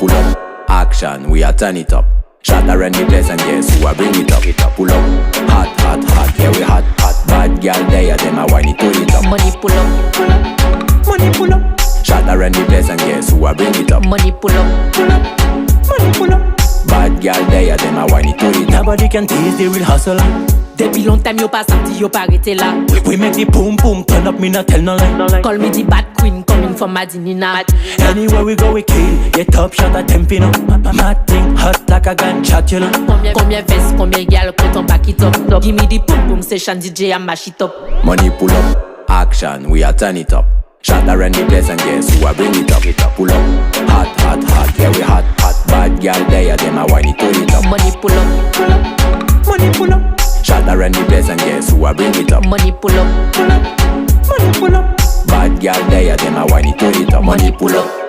pull up, action, we a turn it up. Shot around the place and guess who a bring it up. Pull up, hot, hot, hot, yeah we hot, hot. Bad girl there, them a whine it to it up. Money pull up, pull up, money pull up. Shot around the place and guess who a bring it up. Money pull up, pull up, money pull up. Bad girl there, them a whine it to it up. Nobody can tease the real hustler. Depuis long time yo pas sorti, yo pas arrêté là. We make the boom boom turn up, me not tell no lie. Call me the bad queen, coming from Madinina. Anywhere we go we kill, get top shot at Tempino. Mad thing, hot like a gunshot, you know. Combien vestes, combien gal, quand on back it up. Give me the boom boom session, DJ and mash it up. Money pull up, action, we a turn it up. Shot around the place and guess who a bring it up. Pull up, hot, hot, hot, yeah we hot, hot. Bad girl there, them a whine it to it up. Money pull up, pull up, money pull up. Shot around the place and guess who a bring it up. Money pull up, pull up, money pull up. Bad girl there, them a whine it to it up. Money pull up.